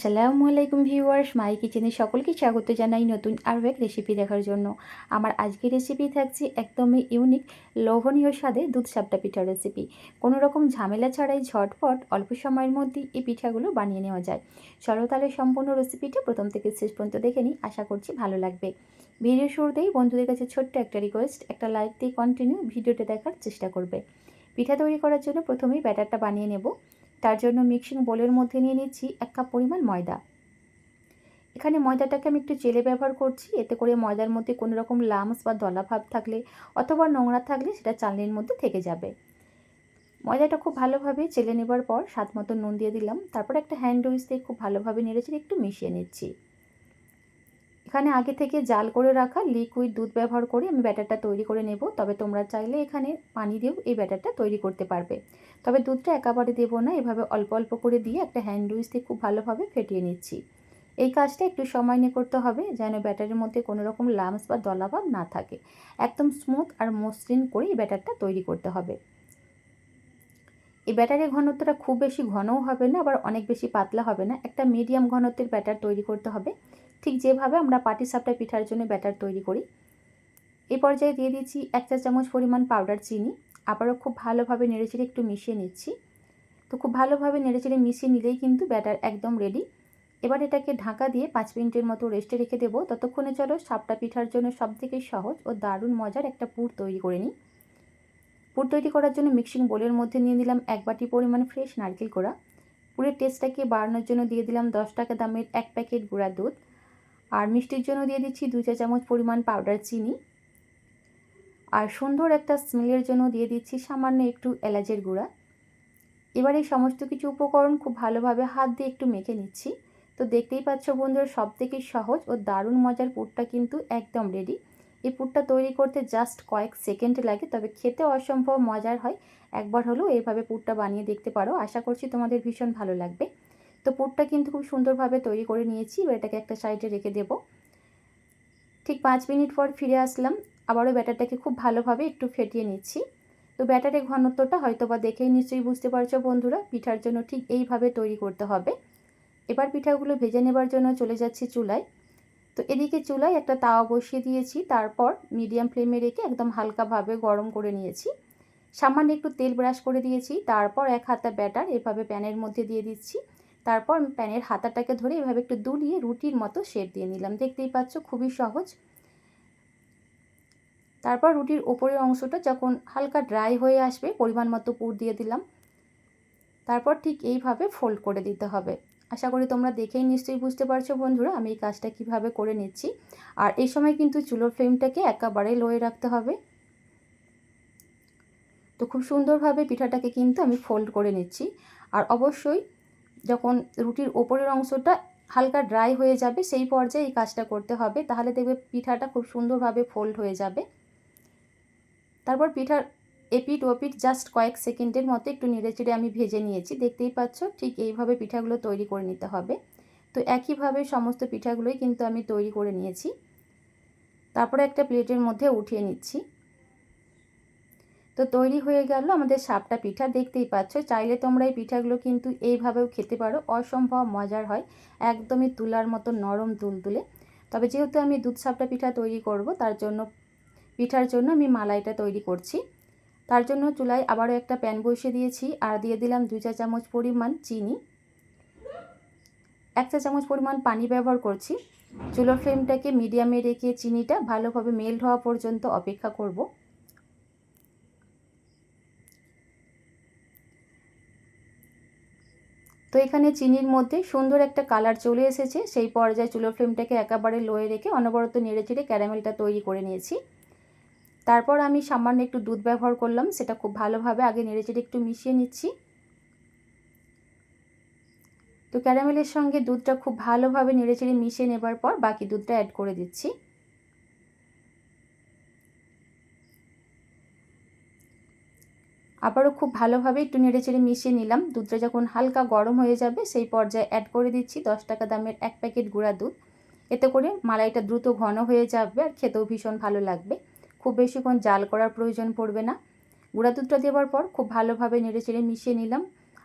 আসসালামু আলাইকুম ভিউয়ার্স, মাই কিচেনে সকলকে স্বাগত জানাই নতুন আরও এক রেসিপি দেখার জন্য। আমার আজকের রেসিপি থাকছে একদমই ইউনিক লোভনীয় স্বাদে দুধ সাপটা পিঠার রেসিপি। কোনো রকম ঝামেলা ছাড়াই ঝটপট অল্প সময়ের মধ্যেই এই পিঠাগুলো বানিয়ে নেওয়া যায়। চলো তাহলে সম্পূর্ণ রেসিপিটা প্রথম থেকে শেষ পর্যন্ত দেখে নিই, আশা করছি ভালো লাগবে। ভিডিও শুরুতেই বন্ধুদের কাছে ছোট্ট একটা রিকোয়েস্ট, একটা লাইক দিয়ে কন্টিনিউ ভিডিওটা দেখার চেষ্টা করবে। পিঠা তৈরি করার জন্য প্রথমেই ব্যাটারটা বানিয়ে নেব। তার জন্য মিক্সিং বোলের মধ্যে নিয়ে নিচ্ছি 1 কাপ পরিমাণ ময়দা। এখানে ময়দাটাকে আমি একটু চেলে ব্যবহার করছি, এতে করে ময়দার মধ্যে কোনো রকম লামস বা দলা ভাব থাকলে অথবা নোংরা থাকলে সেটা চালনির মধ্যে থেকে যাবে। ময়দাটা খুব ভালোভাবে চেলে নেবার পর স্বাদ মতো নুন দিয়ে দিলাম। তারপর একটা হ্যান্ড উইচ দিয়ে খুব ভালোভাবে নেড়েচেড়ে একটু মিশিয়ে নিচ্ছি। এখানে আগে থেকে জাল করে রাখা লিকুইড দুধ ব্যবহার করে আমি ব্যাটারটা তৈরি করে নেব। তবে তোমরা চাইলে এখানে পানি দিয়েও এই ব্যাটারটা তৈরি করতে পারবে। তবে দুধটা একেবারে দেবো না, এভাবে অল্প অল্প করে দিয়ে একটা হ্যান্ড উইচ দিয়ে খুব ভালোভাবে ফেটিয়ে নিচ্ছি। এই কাজটা একটু সময় নিয়ে করতে হবে, যেন ব্যাটারের মধ্যে কোনো রকম লামস বা দলাভাব না থাকে। একদম স্মুথ আর মসৃণ করে এই ব্যাটারটা তৈরি করতে হবে। এই ব্যাটারের ঘনত্বটা খুব বেশি ঘনও হবে না, আবার অনেক বেশি পাতলা হবে না, একটা মিডিয়াম ঘনত্বের ব্যাটার তৈরি করতে হবে, ঠিক যেভাবে আমরা পাটিসাপটা পিঠার জন্য ব্যাটার তৈরি করি। এই পর্যায়ে দিয়ে দিচ্ছি 1 চা চামচ পরিমাণ পাউডার চিনি। আবারও খুব ভালোভাবে নেড়েচেড়ে একটু মিশিয়ে নিচ্ছি। তো খুব ভালোভাবে নেড়েচেড়ে মিশিয়ে নিলেই কিন্তু ব্যাটার একদম রেডি। এবার এটাকে ঢাকা দিয়ে 5 মিনিটের মতো রেস্টে রেখে দেবো। ততক্ষণে চলো সাপটা পিঠার জন্য সবথেকে সহজ ও দারুণ মজার একটা পুর তৈরি করে নিই। পুর তৈরি করার জন্য মিক্সিং বোলের মধ্যে নিয়ে দিলাম 1 বাটি পরিমাণ ফ্রেশ নারকেল কোড়া। পুরের টেস্টটাকে বাড়ানোর জন্য দিয়ে দিলাম 10 টাকা দামের 1 প্যাকেট গুঁড়া দুধ। আর মিষ্টির জন্য দিয়ে দিচ্ছি 2 চা চামচ পরিমাণ পাউডার চিনি। আর সুন্দর একটা স্মেলের জন্য দিয়ে দিচ্ছি সামান্য একটু এলাচের গুঁড়া। এবার এই সমস্ত কিছু উপকরণ খুব ভালোভাবে হাত দিয়ে একটু মেখে নিচ্ছি। তো দেখতেই পাচ্ছ বন্ধুরা, সবথেকে সহজ ও দারুণ মজার পুরটা কিন্তু একদম রেডি। এই পুরটা তৈরি করতে জাস্ট কয়েক সেকেন্ড লাগে, তবে খেতে অসম্ভব মজার হয়। একবার হলেও এইভাবে পুরটা বানিয়ে দেখতে পারো, আশা করছি তোমাদের ভীষণ ভালো লাগবে। তো পুরটা কিন্তু খুব সুন্দরভাবে তৈরি করে নিয়েছি, এবার এটাকে একটা সাইডে রেখে দেব। ঠিক 5 মিনিট পর ফিরে আসলাম। আবারও ব্যাটারটাকে খুব ভালোভাবে একটু ফেটিয়ে নিচ্ছি। তো ব্যাটারের ঘনত্বটা হয়তো বা দেখেই নিশ্চয়ই বুঝতে পারছো বন্ধুরা, পিঠার জন্য ঠিক এইভাবে তৈরি করতে হবে। এবার পিঠাগুলো ভেজে নেবার জন্য চলে যাচ্ছি চুলায়। তো এদিকে চুলায় একটা তাওয়া বসিয়ে দিয়েছি, তারপর মিডিয়াম ফ্লেমে রেখে একদম হালকাভাবে গরম করে নিয়েছি। সামান্য একটু তেল ব্রাশ করে দিয়েছি, তারপর 1 হাতা ব্যাটার এভাবে প্যানের মধ্যে দিয়ে দিচ্ছি। তারপর প্যানের হাতাটাকে ধরে এভাবে একটু দুলিয়ে রুটির মতো শেপ দিয়ে নিলাম। দেখতেই পাচ্ছ খুবই সহজ। তারপর রুটির ওপরের অংশটা যখন হালকা ড্রাই হয়ে আসবে পরিমাণ মতো পুর দিয়ে দিলাম। তারপর ঠিক এইভাবে ফোল্ড করে দিতে হবে। আশা করি তোমরা দেখেই নিশ্চয়ই বুঝতে পারছো বন্ধুরা আমি এই কাজটা কিভাবে করে নিচ্ছি। আর এই সময় কিন্তু চুলোর ফ্লেমটাকে একেবারে লোয়ে রাখতে হবে। তো খুব সুন্দরভাবে পিঠাটাকে কিন্তু আমি ফোল্ড করে নিচ্ছি। আর অবশ্যই যখন রুটির ওপরের অংশটা হালকা ড্রাই হয়ে যাবে সেই পর্যায়ে এই কাজটা করতে হবে, তাহলে দেখবে পিঠাটা খুব সুন্দরভাবে ফোল্ড হয়ে যাবে। তারপর পিঠার এপিট ওপিট জাস্ট কয়েক সেকেন্ডের মতো একটু নেড়েচেড়ে আমি ভেজে নিয়েছি। দেখতেই পাচ্ছ ঠিক এইভাবে পিঠাগুলো তৈরি করে নিতে হবে। তো একইভাবে সমস্ত পিঠাগুলোই কিন্তু আমি তৈরি করে নিয়েছি। তারপরে একটা প্লেটের মধ্যে উঠিয়ে নিচ্ছি। তো তৈরি হয়ে গেল আমাদের সাপটা পিঠা। দেখতেই পাচ্ছ, চাইলে তোমরা এই পিঠাগুলো কিন্তু এইভাবেও খেতে পারো, অসম্ভব মজার হয়, একদমই তুলার মতো নরম তুলতুলে। তবে যেহেতু আমি দুধ সাপটা পিঠা তৈরি করব, তার জন্য পিঠার জন্য আমি মালাইটা তৈরি করছি। তার জন্য চুলায় আবারও একটা প্যান বসিয়ে দিয়েছি আর দিয়ে দিলাম 2 চা চামচ পরিমাণ চিনি। 1 চা চামচ পরিমাণ পানি ব্যবহার করছি। চুলার ফ্লেমটাকে মিডিয়ামে রেখে চিনিটা ভালোভাবে মেল্ট হওয়া পর্যন্ত অপেক্ষা করব। তো এখানে চিনির মধ্যে সুন্দর একটা কালার চলে এসেছে, সেই পর্যায়ে চুলার ফ্লেমটাকে একেবারে লোয়ে রেখে অনবরত নেড়েচেড়ে ক্যারামেলটা তৈরি করে নিয়েছি। তারপর আমি সামান্য একটু দুধ ব্যবহার করলাম, সেটা খুব ভালোভাবে আগে নেড়েচেড়ে একটু মিশিয়ে নিচ্ছি। তো ক্যারামেলের সঙ্গে দুধটা খুব ভালোভাবে নেড়েচেড়ে মিশিয়ে নেবার পর বাকি দুধটা অ্যাড করে দিচ্ছি। আবারও খুব ভালোভাবে একটু নেড়েচেড়ে মিশিয়ে নিলাম। দুধটা যখন হালকা গরম হয়ে যাবে সেই পর্যায়ে অ্যাড করে দিচ্ছি 10 টাকা দামের 1 প্যাকেট গুঁড়া দুধ। এতে করে মালাইটা দ্রুত ঘন হয়ে যাবে আর খেতেও ভীষণ ভালো লাগবে। খুব বেশিক্ষণ জাল করার প্রয়োজন পড়বে না। গুঁড়া দুধটা দেওয়ার পর খুব ভালোভাবে নেড়েচেড়ে মিশিয়ে নিলাম।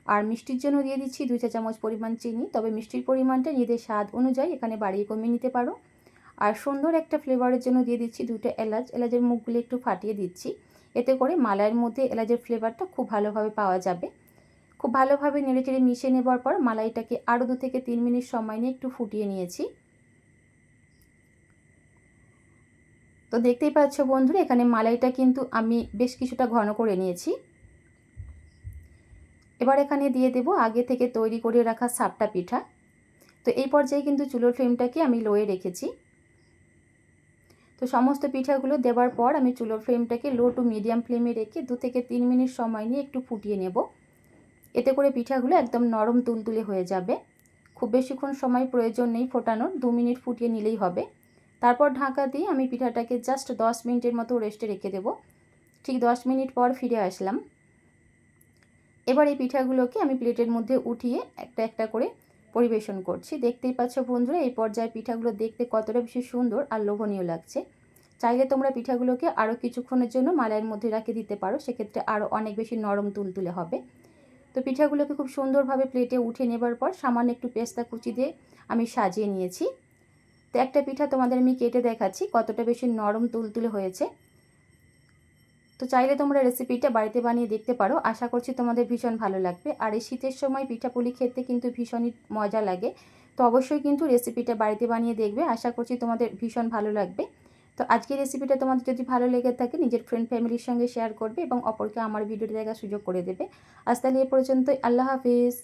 আর মিষ্টির জন্য দিয়ে দিচ্ছি 2 চা চামচ পরিমাণ চিনি, তবে মিষ্টির পরিমাণটা নিজেদের স্বাদ অনুযায়ী এখানে বাড়িয়ে কমিয়ে নিতে পারো। আর সুন্দর একটা ফ্লেভারের জন্য দিয়ে দিচ্ছি 2টা এলাচ। এলাচের মুখগুলো একটু ফাটিয়ে দিচ্ছি, এতে করে মালাইয়ের মধ্যে এলাচের ফ্লেভারটা খুব ভালোভাবে পাওয়া যাবে। খুব ভালোভাবে নেড়েচেড়ে মিশিয়ে নেবার পর মালাইটাকে আরও 2 থেকে 3 মিনিট সময় নিয়ে একটু ফুটিয়ে নিয়েছি। তো দেখতেই পাচ্ছ বন্ধুরা, এখানে মালাইটা কিন্তু আমি বেশ কিছুটা ঘন করে নিয়েছি। এবার এখানে দিয়ে দেব আগে থেকে তৈরি করে রাখা সাপটা পিঠা। তো এই পর্যায়ে কিন্তু চুলোর ফ্লেমটাকে আমি লোয়ে রেখেছি। তো সমস্ত পিঠাগুলো দেওয়ার পর আমি চুলোর ফ্লেমটাকে লো টু মিডিয়াম ফ্লেমে রেখে 2 থেকে 3 মিনিট সময় নিয়ে একটু ফুটিয়ে নেব। এতে করে পিঠাগুলো একদম নরম তুলতুলে হয়ে যাবে। খুব বেশিক্ষণ সময় প্রয়োজন নেই ফোটানোর, 2 মিনিট ফুটিয়ে নিলেই হবে। তারপর ঢাকা দিয়ে আমি পিঠাটাকে জাস্ট 10 মিনিটের মতো রেস্টে রেখে দেব। ঠিক 10 মিনিট পর ফিরে আসলাম। এবার এই পিঠাগুলোকে আমি প্লেটের মধ্যে উঠিয়ে একটা একটা করে পরিবেশন করছি। দেখতেই পাচ্ছ বন্ধুরা, এই পর্যায়ে পিঠাগুলো দেখতে কতটা বেশি সুন্দর আর লোভনীয় লাগছে। চাইলে তোমরা পিঠাগুলোকে আরও কিছুক্ষণের জন্য মালাইয়ের মধ্যে রেখে দিতে পারো, সেক্ষেত্রে আরও অনেক বেশি নরম তুলতুলে হবে। তো পিঠাগুলোকে খুব সুন্দরভাবে প্লেটে উঠে নেবার পর সামান্য একটু পেস্তা কুচি দিয়ে আমি সাজিয়ে নিয়েছি। তো একটা পিঠা তোমাদের আমি কেটে দেখাচ্ছি কতটা বেশি নরম তুলতুলে হয়েছে। তো চাইলে তোমরা রেসিপিটা বাড়িতে বানিয়ে দেখতে পারো, আশা করছি তোমাদের ভীষণ ভালো লাগবে। আর এই শীতের সময় পিঠাপুলি খেতে কিন্তু ভীষণই মজা লাগে। তো অবশ্যই কিন্তু রেসিপিটা বাড়িতে বানিয়ে দেখবে, আশা করছি তোমাদের ভীষণ ভালো লাগবে। তো আজকের রেসিপিটা তোমাদের যদি ভালো লেগে থাকে নিজের ফ্রেন্ড ফ্যামিলির সঙ্গে শেয়ার করবে এবং অপরকে আমার ভিডিওটি দেখার সুযোগ করে দেবে। আজ তাহলে এ পর্যন্তই, আল্লাহ হাফিজ।